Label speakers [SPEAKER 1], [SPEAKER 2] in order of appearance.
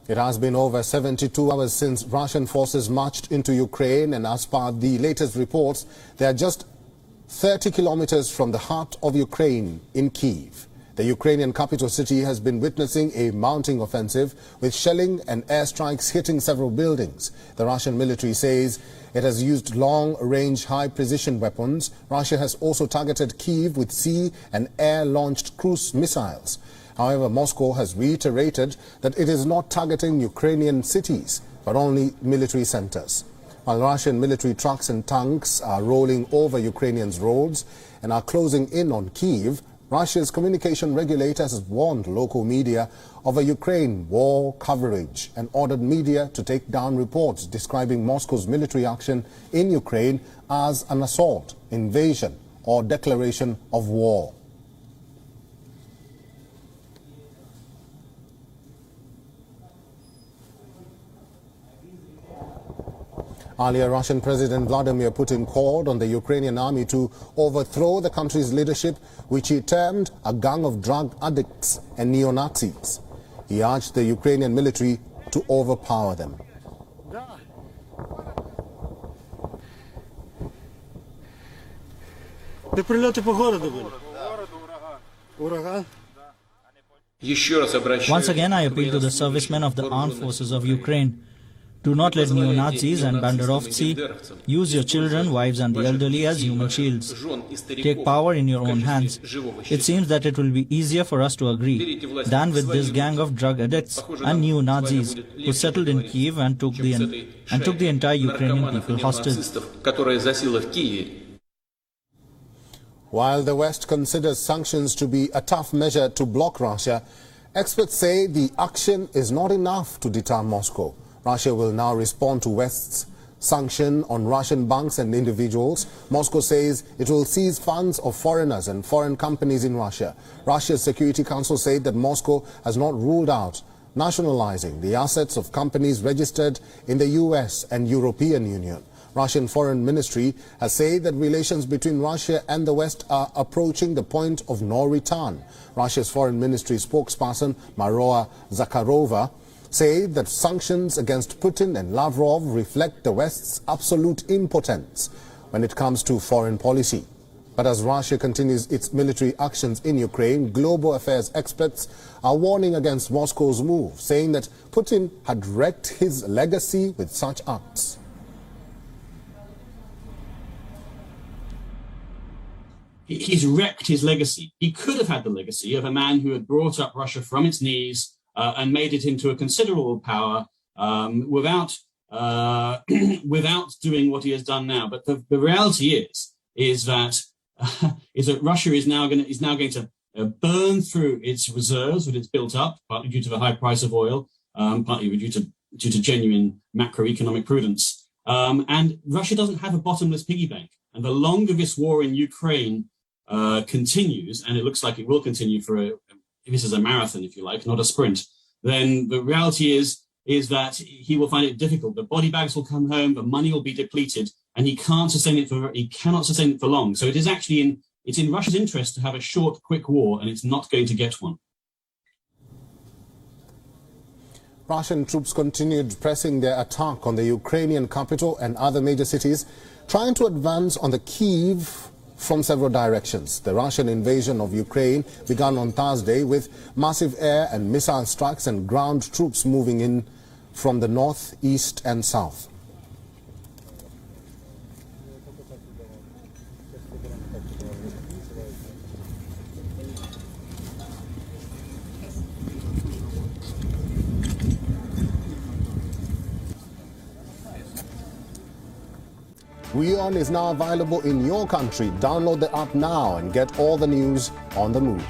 [SPEAKER 1] It has been over 72 hours since Russian forces marched into Ukraine, and as per the latest reports, they are just 30 kilometers from the heart of Ukraine in Kyiv. The Ukrainian capital city has been witnessing a mounting offensive with shelling and airstrikes hitting several buildings. The Russian military says it has used long-range, high-precision weapons. Russia has also targeted Kyiv with sea and air-launched cruise missiles. However, Moscow has reiterated that it is not targeting Ukrainian cities, but only military centers. While Russian military trucks and tanks are rolling over Ukrainians' roads and are closing in on Kyiv, Russia's communication regulator has warned local media of a Ukraine war coverage and ordered media to take down reports describing Moscow's military action in Ukraine as an assault, invasion, or declaration of war. Earlier, Russian President Vladimir Putin called on the Ukrainian army to overthrow the country's leadership, which he termed a gang of drug addicts and neo-Nazis. He urged the Ukrainian military to overpower them.
[SPEAKER 2] Once again, I appeal to the servicemen of the armed forces of Ukraine. Do not let neo-Nazis and banderovцы use your children, wives and the elderly as human shields. Take power in your own hands. It seems that it will be easier for us to agree than with this gang of drug addicts and neo-Nazis who settled in Kyiv and took the entire Ukrainian people hostage.
[SPEAKER 1] While the West considers sanctions to be a tough measure to block Russia, experts say the action is not enough to deter Moscow. Russia will now respond to West's sanction on Russian banks and individuals. Moscow says it will seize funds of foreigners and foreign companies in Russia. Russia's Security Council said that Moscow has not ruled out nationalizing the assets of companies registered in the US and European Union. Russian Foreign Ministry has said that relations between Russia and the West are approaching the point of no return. Russia's Foreign Ministry spokesperson Maroa Zakharova say that sanctions against Putin and Lavrov reflect the West's absolute impotence when it comes to foreign policy. But as Russia continues its military actions in Ukraine, global affairs experts are warning against Moscow's move, saying that Putin had wrecked his legacy with such acts.
[SPEAKER 3] He's wrecked his legacy. He could have had the legacy of a man who had brought up Russia from its knees and made it into a considerable power without doing what he has done now. But the reality is that Russia is now going to burn through its reserves that it's built up, partly due to the high price of oil, partly due to genuine macroeconomic prudence. And Russia doesn't have a bottomless piggy bank. And the longer this war in Ukraine continues, and it looks like it will continue this is a marathon, if you like, not a sprint, then the reality is that he will find it difficult. The body bags will come home, the money will be depleted, and he cannot sustain it for long. So it's in Russia's interest to have a short, quick war, and it's not going to get one.
[SPEAKER 1] Russian troops continued pressing their attack on the Ukrainian capital and other major cities, trying to advance on the Kyiv from several directions. The Russian invasion of Ukraine began on Thursday with massive air and missile strikes and ground troops moving in from the north, east and south. WION is now available in your country. Download the app now and get all the news on the move.